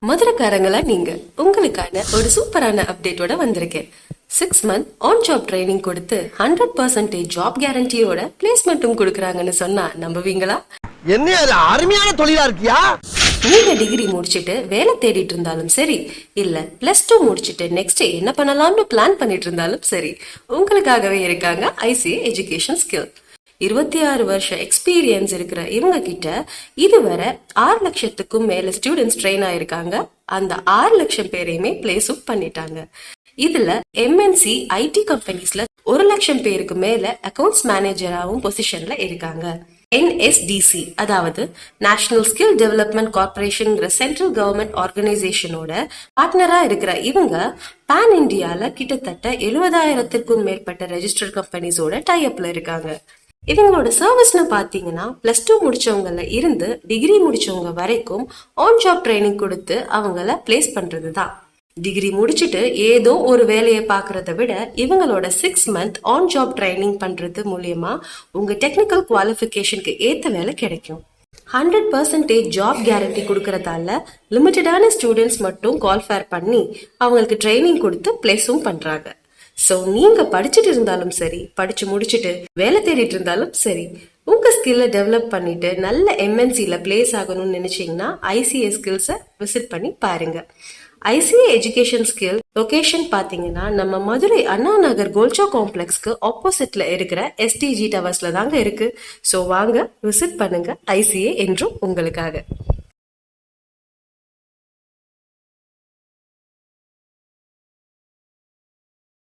மதுரைக்காரங்களா நீங்க உங்களுக்கான ஒரு சூப்பரான அப்டேட்டோட வந்திருக்கேன். 6 month ஆன் ஜாப் ட்ரைனிங் கொடுத்து 100% ஜாப் கேரண்டியோட பிளேஸ்மெண்ட்டும் கொடுக்கறாங்கன்னு சொன்னா நம்புவீங்களா? என்ன அருமையான தொழிலா இருக்கியா? நீங்க டிகிரி முடிச்சிட்டு வேலை தேடிட்டு இருந்தாலும் சரி, இல்ல +2 முடிச்சிட்டு நெக்ஸ்ட் என்ன பண்ணலாம்னு பிளான் பண்ணிட்டு இருந்தாலும் சரி, உங்களுக்காகவே இருக்காங்க ஐசிஏ எஜுகேஷன் ஸ்கில். 26 வருஷ எக்ஸ்பீரியன்ஸ் இருக்கிற இவங்க கிட்ட இதுவரை 6 லட்சத்துக்கும் மேல ஸ்டூடெண்ட்ஸ் ட்ரெயின் ஆயிருக்காங்க. அந்த 6 லட்சம் பேரையுமே பிளேஸும் பண்ணிட்டாங்க. இதுல எம்என்சி ஐடி கம்பெனிஸ்ல 1 லட்சம் பேருக்கு மேல அக்கவுண்ட்ஸ் மேனேஜராகவும் பொசிஷன்ல இருக்காங்க. என்எஸ்டிசி அதாவது நேஷனல் ஸ்கில் டெவலப்மெண்ட் கார்பரேஷன்ங்கிற சென்ட்ரல் கவர்மெண்ட் ஆர்கனைசேஷனோட பார்ட்னரா இருக்கிற இவங்க பான் இந்தியால கிட்டத்தட்ட 70,000க்கும் மேற்பட்ட ரெஜிஸ்டர்ட் கம்பெனிஸோட டைஅப்ல இருக்காங்க. இவங்களோட சர்வீஸ்னு பாத்தீங்கன்னா +2 முடிச்சவங்கள இருந்து டிகிரி முடிச்சவங்க வரைக்கும் ஆன் ஜாப் ட்ரைனிங் கொடுத்து அவங்கள பிளேஸ் பண்றதுதான். டிகிரி முடிச்சுட்டு ஏதோ ஒரு வேலையை பாக்குறத விட இவங்களோட 6 month ஆன் ஜாப் ட்ரைனிங் பண்றது மூலியமா உங்க டெக்னிக்கல் குவாலிஃபிகேஷனுக்கு ஏத்த வேலை கிடைக்கும். 100% ஜாப் கேரண்டி கொடுக்கறதால லிமிட்டடான ஸ்டூடெண்ட்ஸ் மட்டும் குவாலிஃபை பண்ணி அவங்களுக்கு ட்ரைனிங் கொடுத்து பிளேஸும் பண்றாங்க. சோ நீங்க படிச்சுட்டு இருந்தாலும் சரி, படிச்சு முடிச்சுட்டு வேலை தேடிட்டு இருந்தாலும் சரி, உங்க ஸ்கில்ல டெவலப் பண்ணிட்டு நல்ல எம்என்சில பிளேஸ் ஆகணும்னு நினைச்சீங்கன்னா ஐசிஏ ஸ்கில்ஸை விசிட் பண்ணி பாருங்க. ஐசிஏ எஜுகேஷன் ஸ்கில் லொகேஷன் பாத்தீங்கன்னா நம்ம மதுரை அண்ணா நகர் கோல்ச்சா காம்ப்ளெக்ஸ்க்கு ஆப்போசிட்ல இருக்கிற எஸ்டிஜி டவர்ஸ்ல தாங்க இருக்கு. சோ வாங்க விசிட் பண்ணுங்க. ஐசிஏ என்றும் உங்களுக்காக.